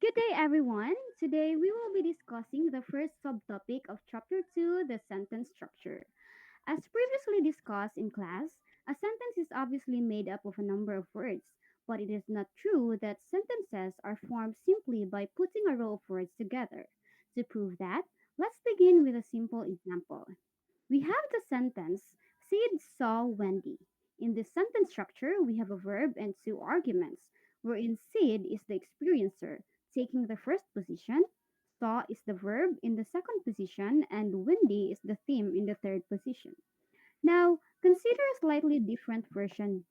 Good day, everyone. Today we will be discussing the first subtopic of Chapter 2, the sentence structure. As previously discussed in class, a sentence is obviously made up of a number of words, but it is not true that sentences are formed simply by putting a row of words together. To prove that, let's begin with a simple example. We have the sentence, Sid saw Wendy. In this sentence structure, we have a verb and two arguments, wherein Sid is the experiencer, taking the first position, saw is the verb in the second position, and Wendy is the theme in the third position. Now, consider a slightly different version.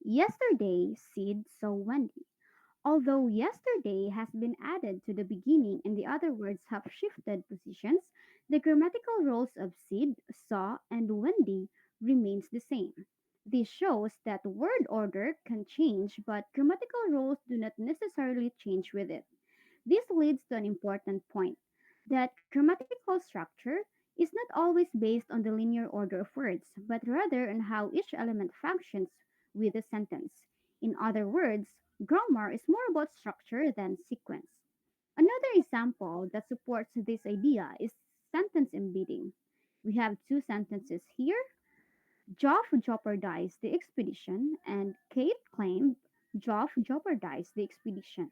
Yesterday, Sid saw Wendy. Although yesterday has been added to the beginning and the other words have shifted positions, the grammatical roles of Sid, saw, and Wendy remains the same. This shows that word order can change, but grammatical roles do not necessarily change with it. This leads to an important point that grammatical structure is not always based on the linear order of words, but rather on how each element functions with the sentence. In other words, grammar is more about structure than sequence. Another example that supports this idea is sentence embedding. We have two sentences here. Joff jeopardized the expedition, and Kate claimed Joff jeopardized the expedition.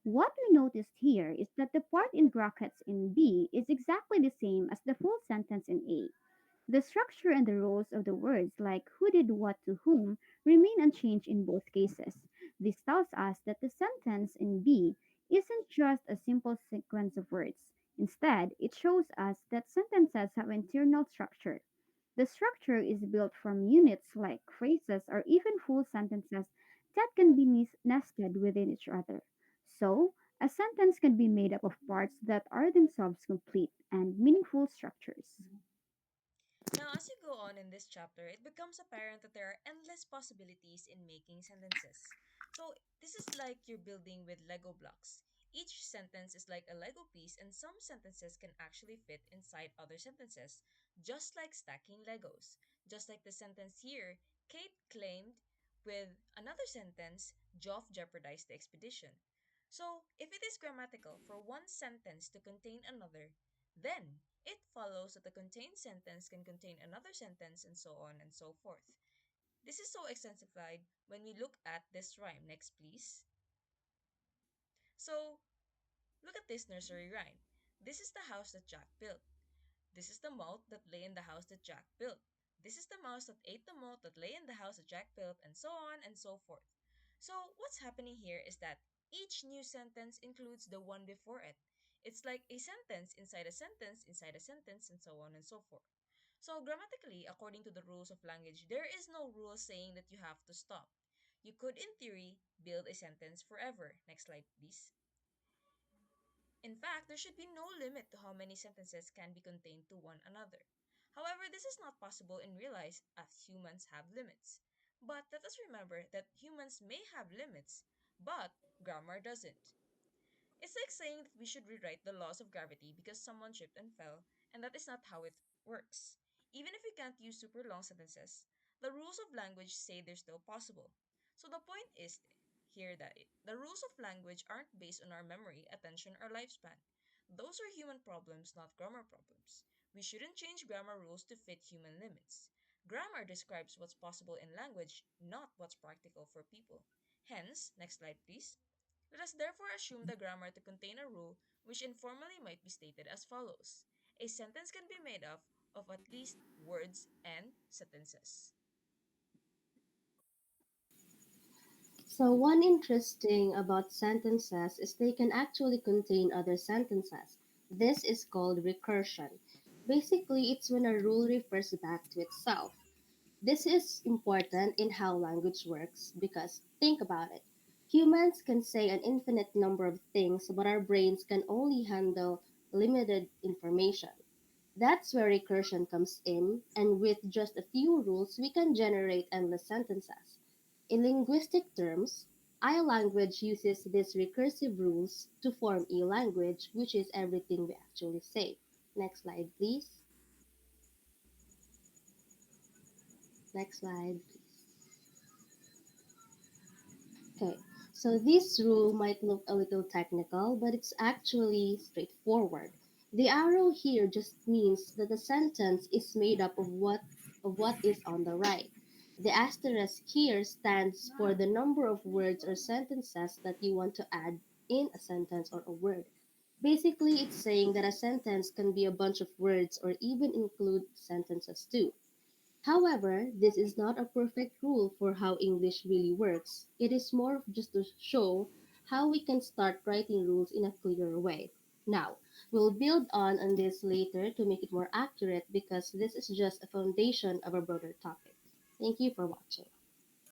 What we noticed here is that the part in brackets in B is exactly the same as the full sentence in A. The structure and the roles of the words, like who did what to whom, remain unchanged in both cases. This tells us that the sentence in B isn't just a simple sequence of words. Instead, it shows us that sentences have internal structure. The structure is built from units like phrases or even full sentences that can be nested within each other. So, a sentence can be made up of parts that are themselves complete and meaningful structures. Now, as you go on in this chapter, it becomes apparent that there are endless possibilities in making sentences. So, this is like you're building with Lego blocks. Each sentence is like a Lego piece, and some sentences can actually fit inside other sentences, just like stacking Legos. Just like the sentence here, Kate claimed with another sentence, Joff jeopardized the expedition. So, if it is grammatical for one sentence to contain another, then it follows that the contained sentence can contain another sentence and so on and so forth. This is so exemplified when we look at this rhyme. Next, please. So, look at this nursery rhyme. This is the house that Jack built. This is the malt that lay in the house that Jack built. This is the mouse that ate the malt that lay in the house that Jack built, and so on and so forth. So, what's happening here is that each new sentence includes the one before it. It's like a sentence inside a sentence inside a sentence, and so on and so forth. So, grammatically, according to the rules of language, there is no rule saying that you have to stop. You could, in theory, build a sentence forever. Next slide, please. In fact, there should be no limit to how many sentences can be contained to one another. However, this is not possible in real life as humans have limits. But let us remember that humans may have limits, but grammar doesn't. It's like saying that we should rewrite the laws of gravity because someone tripped and fell, and that is not how it works. Even if we can't use super long sentences, the rules of language say they're still possible. So the point is here that the rules of language aren't based on our memory, attention, or lifespan. Those are human problems, not grammar problems. We shouldn't change grammar rules to fit human limits. Grammar describes what's possible in language, not what's practical for people. Hence, next slide please. Let us therefore assume the grammar to contain a rule which informally might be stated as follows. A sentence can be made up of at least words and sentences. So one interesting about sentences is they can actually contain other sentences. This is called recursion. Basically, it's when a rule refers back to itself. This is important in how language works because think about it. Humans can say an infinite number of things, but our brains can only handle limited information. That's where recursion comes in, and with just a few rules, we can generate endless sentences. In linguistic terms, I language uses these recursive rules to form E language, which is everything we actually say. Next slide, please. Next slide, please. Okay. So this rule might look a little technical, but it's actually straightforward. The arrow here just means that the sentence is made up of what is on the right. The asterisk here stands for the number of words or sentences that you want to add in a sentence or a word. Basically, it's saying that a sentence can be a bunch of words or even include sentences too. However, this is not a perfect rule for how English really works. It is more of just to show how we can start writing rules in a clearer way. Now, we'll build on this later to make it more accurate because this is just a foundation of a broader topic. Thank you for watching.